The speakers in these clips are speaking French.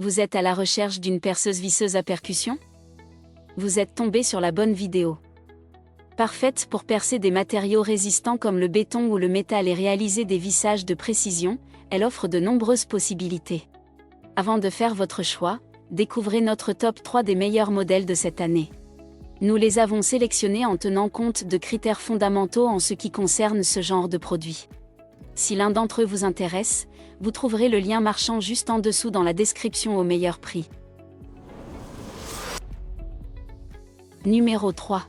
Vous êtes à la recherche d'une perceuse visseuse à percussion? Vous êtes tombé sur la bonne vidéo. Parfaite pour percer des matériaux résistants comme le béton ou le métal et réaliser des vissages de précision, elle offre de nombreuses possibilités. Avant de faire votre choix, découvrez notre top 3 des meilleurs modèles de cette année. Nous les avons sélectionnés en tenant compte de critères fondamentaux en ce qui concerne ce genre de produit. Si l'un d'entre eux vous intéresse, vous trouverez le lien marchand juste en dessous dans la description au meilleur prix. Numéro 3.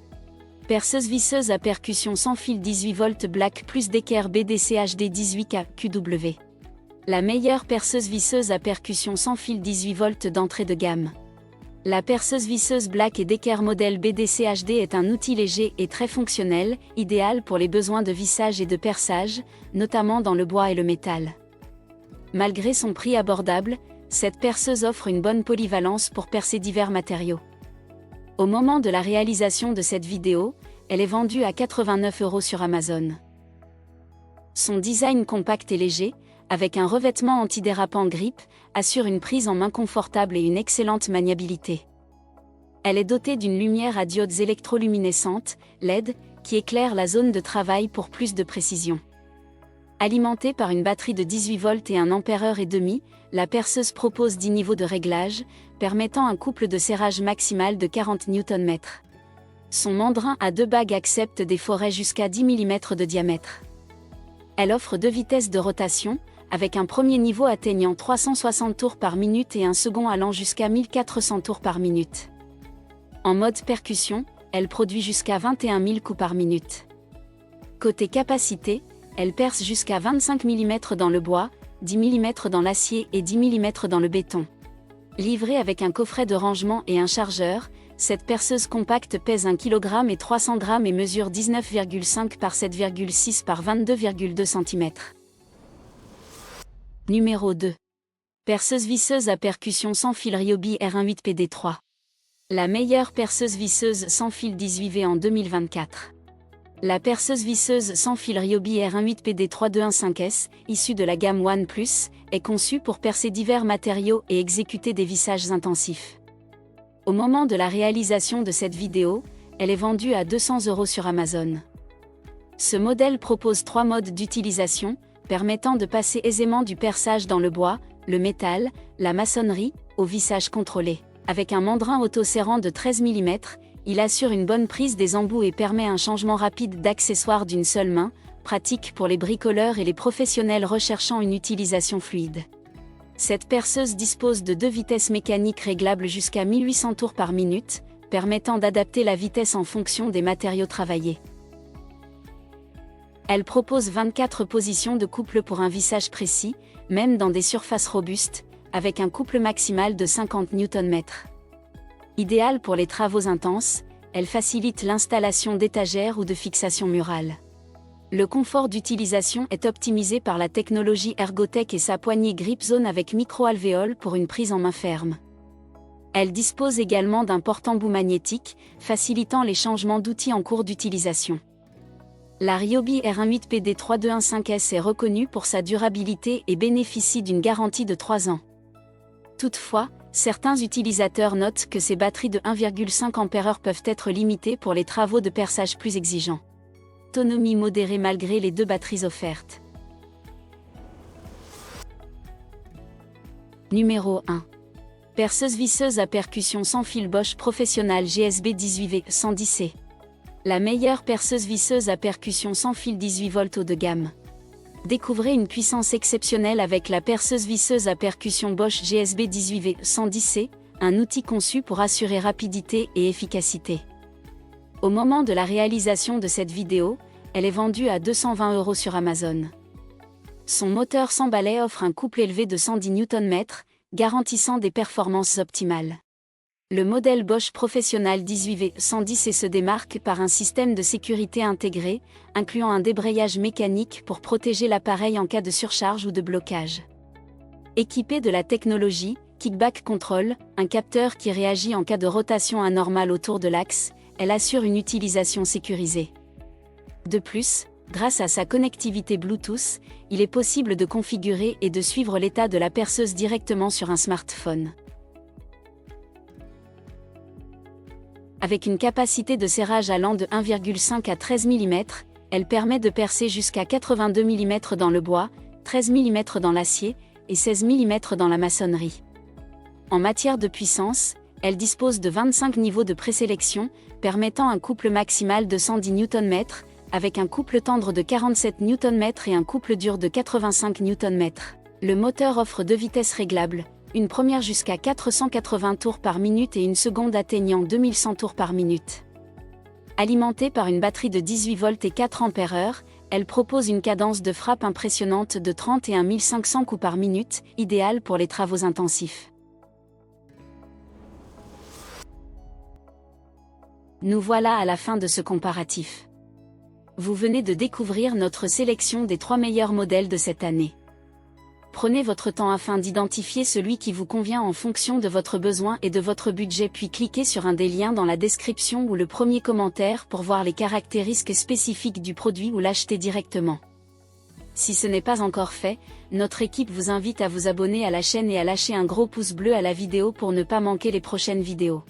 Perceuse visseuse à percussion sans fil 18 volts Black plus d'équerre BDC HD 18K QW. La meilleure perceuse visseuse à percussion sans fil 18 volts d'entrée de gamme. La perceuse visseuse Black et d'équerre modèle BDC HD est un outil léger et très fonctionnel, idéal pour les besoins de vissage et de perçage, notamment dans le bois et le métal. Malgré son prix abordable, cette perceuse offre une bonne polyvalence pour percer divers matériaux. Au moment de la réalisation de cette vidéo, elle est vendue à 89 € sur Amazon. Son design compact et léger, avec un revêtement antidérapant grip, assure une prise en main confortable et une excellente maniabilité. Elle est dotée d'une lumière à diodes électroluminescentes, LED, qui éclaire la zone de travail pour plus de précision. Alimentée par une batterie de 18 volts et 1,5 ampères, la perceuse propose 10 niveaux de réglage, permettant un couple de serrage maximal de 40 Nm. Son mandrin à 2 bagues accepte des forêts jusqu'à 10 mm de diamètre. Elle offre 2 vitesses de rotation, avec un premier niveau atteignant 360 tours par minute et un second allant jusqu'à 1400 tours par minute. En mode percussion, elle produit jusqu'à 21 000 coups par minute. Côté capacité, elle perce jusqu'à 25 mm dans le bois, 10 mm dans l'acier et 10 mm dans le béton. Livrée avec un coffret de rangement et un chargeur, cette perceuse compacte pèse 1 kg et 300 g et mesure 19,5 par 7,6 par 22,2 cm. Numéro 2. Perceuse visseuse à percussion sans fil Ryobi R18 PD3. La meilleure perceuse visseuse sans fil 18V en 2024. La perceuse visseuse sans fil Ryobi R18 PD3 215S, issue de la gamme One Plus, est conçue pour percer divers matériaux et exécuter des vissages intensifs. Au moment de la réalisation de cette vidéo, elle est vendue à 200 € sur Amazon. Ce modèle propose 3 modes d'utilisation, permettant de passer aisément du perçage dans le bois, le métal, la maçonnerie, au vissage contrôlé. Avec un mandrin auto-serrant de 13 mm, il assure une bonne prise des embouts et permet un changement rapide d'accessoires d'une seule main, pratique pour les bricoleurs et les professionnels recherchant une utilisation fluide. Cette perceuse dispose de 2 vitesses mécaniques réglables jusqu'à 1800 tours par minute, permettant d'adapter la vitesse en fonction des matériaux travaillés. Elle propose 24 positions de couple pour un vissage précis, même dans des surfaces robustes, avec un couple maximal de 50 Nm. Idéale pour les travaux intenses, elle facilite l'installation d'étagères ou de fixations murales. Le confort d'utilisation est optimisé par la technologie Ergotech et sa poignée Grip Zone avec micro-alvéole pour une prise en main ferme. Elle dispose également d'un porte-embout magnétique, facilitant les changements d'outils en cours d'utilisation. La Ryobi R18 PD3 215S est reconnue pour sa durabilité et bénéficie d'une garantie de 3 ans. Toutefois, certains utilisateurs notent que ces batteries de 1,5 ampères peuvent être limitées pour les travaux de perçage plus exigeants. Autonomie modérée malgré les 2 batteries offertes. Numéro 1. Perceuse visseuse à percussion sans fil Bosch Professional GSB 18V 110C. La meilleure perceuse visseuse à percussion sans fil 18 volts haut de gamme. Découvrez une puissance exceptionnelle avec la perceuse visseuse à percussion Bosch GSB 18V 110C, un outil conçu pour assurer rapidité et efficacité. Au moment de la réalisation de cette vidéo, elle est vendue à 220 € sur Amazon. Son moteur sans balai offre un couple élevé de 110 Nm, garantissant des performances optimales. Le modèle Bosch Professional 18V 110C se démarque par un système de sécurité intégré, incluant un débrayage mécanique pour protéger l'appareil en cas de surcharge ou de blocage. Équipé de la technologie Kickback Control, un capteur qui réagit en cas de rotation anormale autour de l'axe, elle assure une utilisation sécurisée. De plus, Grâce à sa connectivité Bluetooth, il est possible de configurer et de suivre l'état de la perceuse directement sur un smartphone. Avec une capacité de serrage allant de 1,5 à 13 mm, elle permet de percer jusqu'à 82 mm dans le bois, 13 mm dans l'acier et 16 mm dans la maçonnerie. En matière de puissance, elle dispose de 25 niveaux de présélection, permettant un couple maximal de 110 Nm, avec un couple tendre de 47 Nm et un couple dur de 85 Nm. Le moteur offre 2 vitesses réglables, une première jusqu'à 480 tours par minute et une seconde atteignant 2100 tours par minute. Alimentée par une batterie de 18 volts et 4 ampères-heure, elle propose une cadence de frappe impressionnante de 31 500 coups par minute, idéale pour les travaux intensifs. Nous voilà à la fin de ce comparatif. Vous venez de découvrir notre sélection des 3 meilleurs modèles de cette année. Prenez votre temps afin d'identifier celui qui vous convient en fonction de votre besoin et de votre budget, puis cliquez sur un des liens dans la description ou le premier commentaire pour voir les caractéristiques spécifiques du produit ou l'acheter directement. Si ce n'est pas encore fait, notre équipe vous invite à vous abonner à la chaîne et à lâcher un gros pouce bleu à la vidéo pour ne pas manquer les prochaines vidéos.